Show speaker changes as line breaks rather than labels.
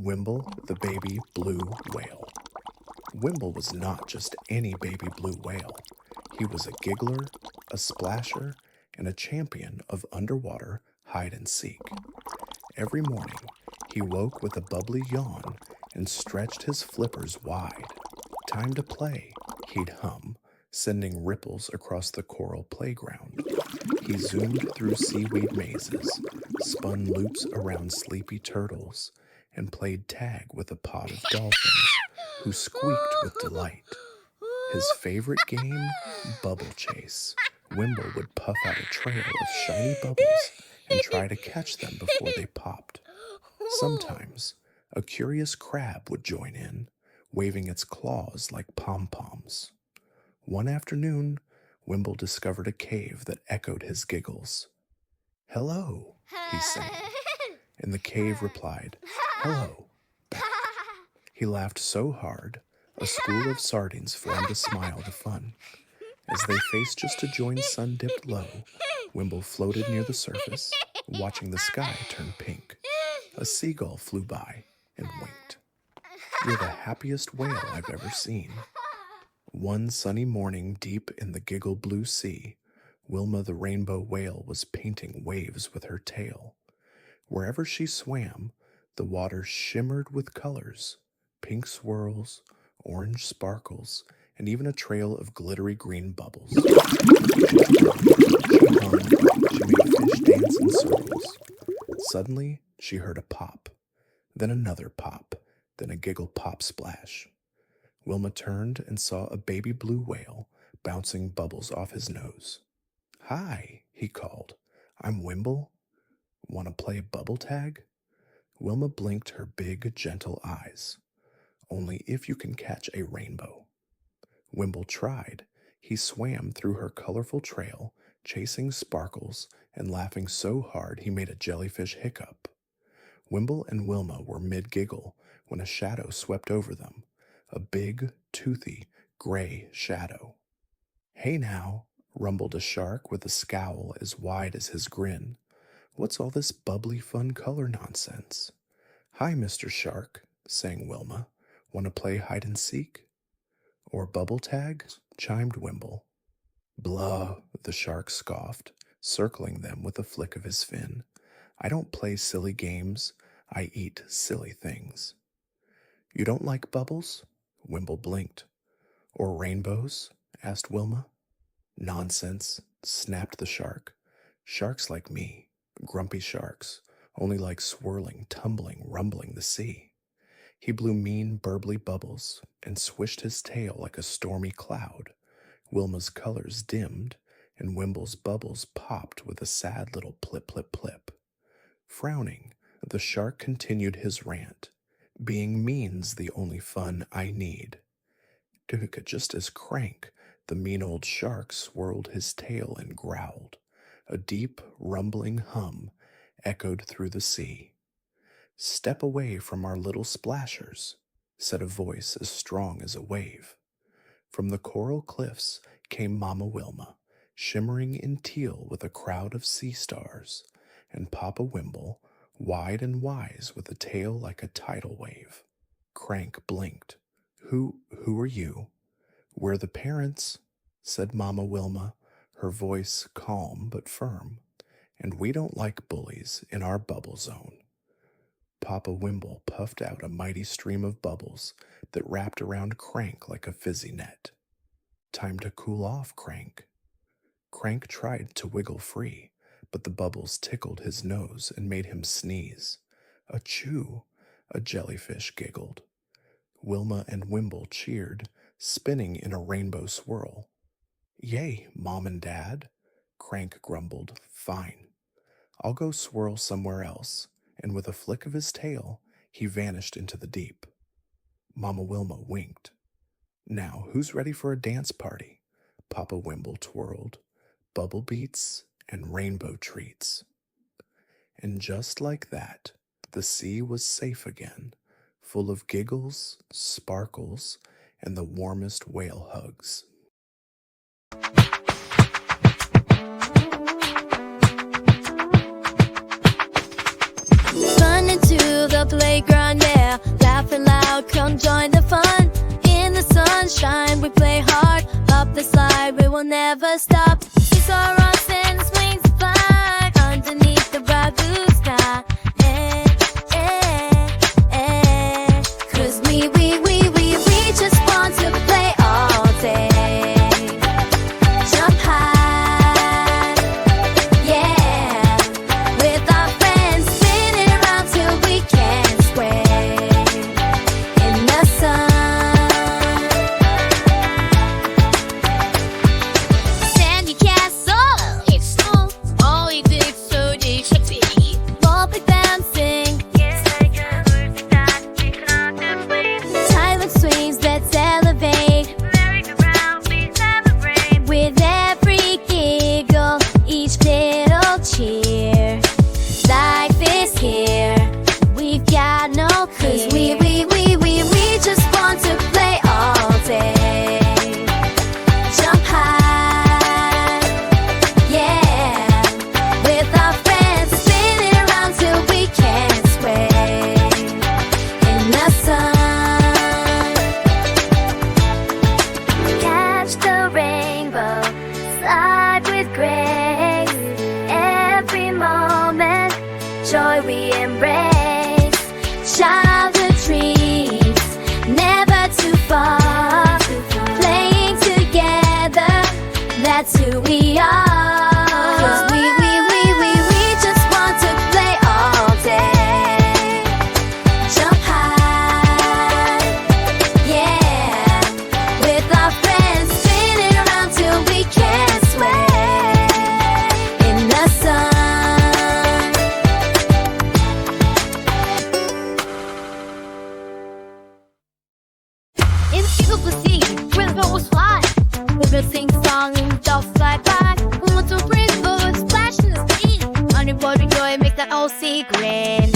Wimble the baby blue whale. Wimble was not just any baby blue whale. He was a giggler, a splasher, and a champion of underwater hide and seek. Every morning, he woke with a bubbly yawn and stretched his flippers wide. Time to play, he'd hum, sending ripples across the coral playground. He zoomed through seaweed mazes, spun loops around sleepy turtles, and played tag with a pod of dolphins who squeaked with delight. His favorite game, bubble chase. Wimble would puff out a trail of shiny bubbles and try to catch them before they popped. Sometimes, a curious crab would join in, waving its claws like pom-poms. One afternoon, Wimble discovered a cave that echoed his giggles. "Hello," he sang, and the cave replied, "Hello," back. He laughed so hard, a school of sardines formed a smile to fun. As they faced just to join sun dipped low, Wimble floated near the surface, watching the sky turn pink. A seagull flew by and winked. "You're the happiest whale I've ever seen." One sunny morning deep in the Giggle blue sea, Wilma the rainbow whale was painting waves with her tail. Wherever she swam, the water shimmered with colors, pink swirls, orange sparkles, and even a trail of glittery green bubbles. She hummed, she made fish dance in circles. Suddenly, she heard a pop, then another pop, then a giggle pop splash. Wilma turned and saw a baby blue whale bouncing bubbles off his nose. "Hi," he called. "I'm Wimble. Want to play bubble tag?" Wilma blinked her big, gentle eyes. "Only if you can catch a rainbow." Wimble tried. He swam through her colorful trail, chasing sparkles and laughing so hard he made a jellyfish hiccup. Wimble and Wilma were mid-giggle when a shadow swept over them, a big, toothy, gray shadow. "Hey now," rumbled a shark with a scowl as wide as his grin. "What's all this bubbly fun color nonsense?" "Hi, Mr. Shark," sang Wilma. "Want to play hide and seek?" "Or bubble tag?" chimed Wimble. "Blah," the shark scoffed, circling them with a flick of his fin. "I don't play silly games. I eat silly things." "You don't like bubbles?" Wimble blinked. "Or rainbows?" asked Wilma. "Nonsense," snapped the shark. "Sharks like me, grumpy sharks, only like swirling, tumbling, rumbling the sea." He blew mean, burbly bubbles and swished his tail like a stormy cloud. Wilma's colors dimmed, and Wimble's bubbles popped with a sad little plip, plip, plip. Frowning, the shark continued his rant. "Being mean's the only fun I need." Just as Crank, the mean old shark, swirled his tail and growled. A deep, rumbling hum echoed through the sea. "Step away from our little splashers," said a voice as strong as a wave. From the coral cliffs came Mama Wilma, shimmering in teal with a crowd of sea stars, and Papa Wimble, wide and wise with a tail like a tidal wave. Crank blinked. Who are you?" "We're the parents," said Mama Wilma, her voice calm but firm. "And we don't like bullies in our bubble zone." Papa Wimble puffed out a mighty stream of bubbles that wrapped around Crank like a fizzy net. "Time to cool off, Crank." Crank tried to wiggle free, but the bubbles tickled his nose and made him sneeze. "Achoo!" a jellyfish giggled. Wilma and Wimble cheered, spinning in a rainbow swirl. "Yay, Mom and Dad," Crank grumbled. "Fine. I'll go swirl somewhere else," and with a flick of his tail, he vanished into the deep. Mama Wilma winked. "Now, who's ready for a dance party?" Papa Wimble twirled. "Bubble beats and rainbow treats." And just like that, the sea was safe again, full of giggles, sparkles, and the warmest whale hugs.
Run into the playground, yeah. never stop. Seesaw rocks and swings fly underneath the bright blue sky. Cause we just want to play all day. Jump high, yeah, with our friends, spinning around till we can't sway in the sun. Sandy castle, it's snow, all you did so deceptive. Ball pick dancing, silent swings that elevate. Merry-go-round, we celebrate. With every giggle, each little cheer. Life is here, we've got no fear. 'Cause we just want to play all day. Jump high, yeah, with our friends, spinning around till we can't sway in the sun. Catch the rainbow, slide with grace. Every moment, joy we embrace. Childhood dreams, never too far. Playing together, that's who we are. 'Cause we just want to play all day. Jump high, yeah, with our friends, spinning around till we can't sway in the sun. In Giggle the sea, where the boat was fly, we will sing song and dolphins fly by. We want to rainbow, splash in the sea. On your board, joy, make that old sea grin.